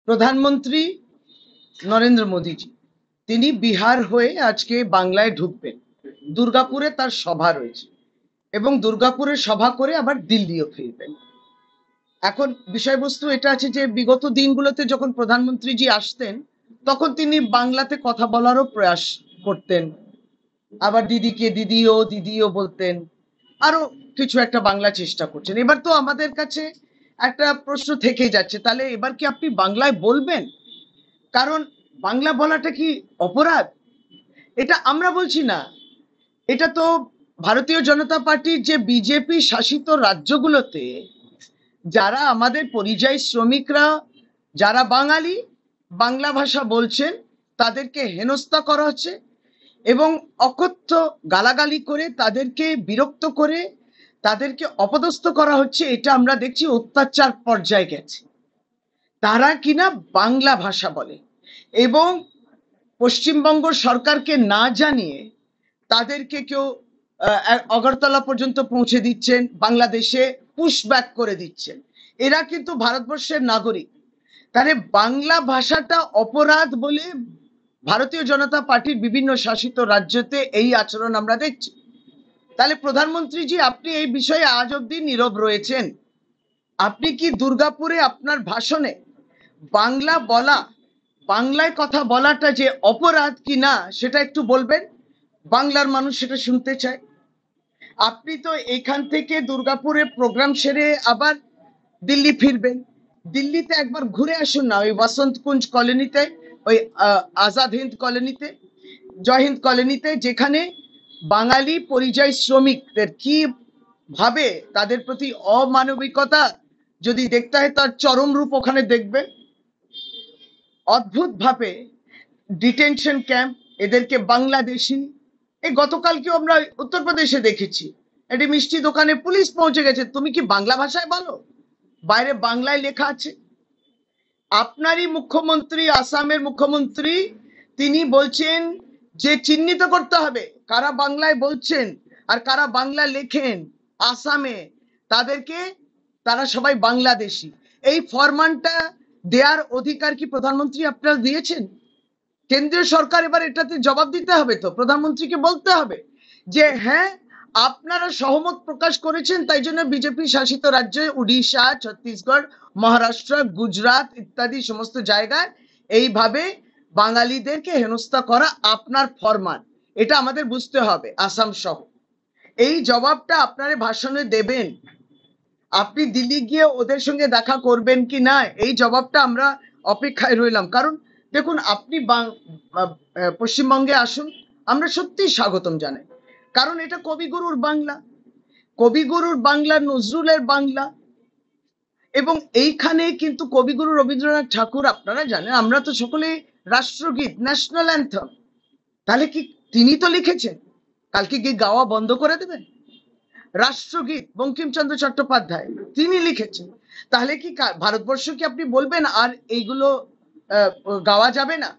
প্রধানমন্ত্রী নরেন্দ্র মোদীজি তিনি বিহার হয়ে আজকে বাংলায় ঢুকবেন। দুর্গাপুরে তার সভা রয়েছে এবং দুর্গাপুরে সভা করে আবার দিল্লিও ফিরবেন। এখন বিষয়বস্তু এটা আছে যে বিগত দিনগুলোতে যখন প্রধানমন্ত্রীজি আসতেন তখন তিনি বাংলাতে কথা বলারও প্রয়াস করতেন, আবার দিদিকে দিদিও দিদিও বলতেন, আরো কিছু একটা বাংলা চেষ্টা করছেন। এবার তো আমাদের কাছে একটা প্রশ্ন থেকেই যাচ্ছে, তাহলে এবার কি আপনি বাংলায় বলবেন? কারণ বাংলা বলাটা কি অপরাধ? এটা আমরা বলছি না, এটা তো ভারতীয় জনতা পার্টির যে বিজেপি শাসিত রাজ্যগুলোতে যারা আমাদের পরিযায়ী শ্রমিকরা, যারা বাঙালি বাংলা ভাষা বলছেন, তাদেরকে হেনস্থা করা হচ্ছে এবং অকথ্য গালাগালি করে তাদেরকে বিরক্ত করে তাদেরকে অপদস্থ করা হচ্ছে। এটা আমরা দেখছি অত্যাচার পর্যায়ে গেছে। তারা কিনা বাংলা ভাষা বলে এবং পশ্চিমবঙ্গ সরকারকে না জানিয়ে তাদেরকে কেউ অগরতলা পর্যন্ত পৌঁছে দিচ্ছেন, বাংলাদেশে পুশব্যাক করে দিচ্ছেন। এরা কিন্তু ভারতবর্ষের নাগরিক। তাহলে বাংলা ভাষাটা অপরাধ বলে ভারতীয় জনতা পার্টির বিভিন্ন শাসিত রাজ্যতে এই আচরণ আমরা দেখছি। তাহলে প্রধানমন্ত্রীজি, আপনি এই বিষয়ে আজ অব্দি নীরব রয়েছেন। আপনি কি দুর্গাপুরে আপনার ভাষণে বাংলা বলা, বাংলায় কথা বলাটা যে অপরাধ কি না সেটা একটু বলবেন? বাংলার মানুষ সেটা শুনতে চায়। আপনি তো এখান থেকে দুর্গাপুরে প্রোগ্রাম সেরে আবার দিল্লি ফিরবেন। দিল্লিতে একবার ঘুরে আসুন না, ওই বসন্ত কুঞ্জ কলোনিতে, ওই আজাদ হিন্দ কলোনিতে, জয় হিন্দ কলোনিতে, যেখানে বাঙালি পরিযায়ী শ্রমিকদের কি ভাবে তাদের প্রতি অমানবিকতা যদি দেখতে হয় তার চরম রূপ ওখানে দেখবেন। অদ্ভুত ভাবে ডিটেনশন ক্যাম্প, এদেরকে বাংলাদেশি। এই গতকালকেও আমরা উত্তরপ্রদেশে দেখেছি, একটি মিষ্টি দোকানে পুলিশ পৌঁছে গেছে, তুমি কি বাংলা ভাষায় বলো? বাইরে বাংলায় লেখা আছে। আপনারই মুখ্যমন্ত্রী, আসামের মুখ্যমন্ত্রী, তিনি বলছেন যে চিহ্নিত করতে হবে কারা বাংলায় বলছেন আর কারা বাংলা লেখেন আসামে, তাদেরকে, তারা সবাই বাংলাদেশি। এই ফরমানটা দেওয়ার অধিকার কি প্রধানমন্ত্রী আপনারা দিয়েছেন? কেন্দ্রীয় সরকার এবার এটাতে জবাব দিতে হবে, তো প্রধানমন্ত্রীকে বলতে হবে যে হ্যাঁ, আপনারা সহমত প্রকাশ করেছেন, তাই জন্য বিজেপি শাসিত রাজ্যে উড়িষ্যা, ছত্তিশগড়, মহারাষ্ট্র, গুজরাট ইত্যাদি সমস্ত জায়গায় এইভাবে বাঙালিদেরকে হেনস্থা করা আপনার ফরমান। এটা আমাদের বুঝতে হবে, আসাম সহ। এই জবাবটা আপনারা ভাষণে দেবেন। আপনি দিল্লি গিয়ে ওদের সঙ্গে দেখা করবেন কি না, এই জবাবটা আমরা অপেক্ষায় রইলাম। কারণ দেখুন, আপনি পশ্চিমবঙ্গে আসুন, আমরা সত্যি স্বাগতম জানাই। কারণ এটা কবিগুরুর বাংলা, কবিগুরুর বাংলা, নজরুলের বাংলা। এবং এইখানে কিন্তু কবিগুরু রবীন্দ্রনাথ ঠাকুর, আপনারা জানেন, আমরা তো সকলে রাষ্ট্রগীত, ন্যাশনাল অ্যান্থম, তাহলে কি তিনি তো লিখেছেন, কালকে কি গাওয়া বন্ধ করে দেবেন? রাষ্ট্রগীত বঙ্কিমচন্দ্র চট্টোপাধ্যায় তিনি লিখেছেন, তাহলে কি ভারতবর্ষ কি আপনি বলবেন আর এইগুলো গাওয়া যাবে না?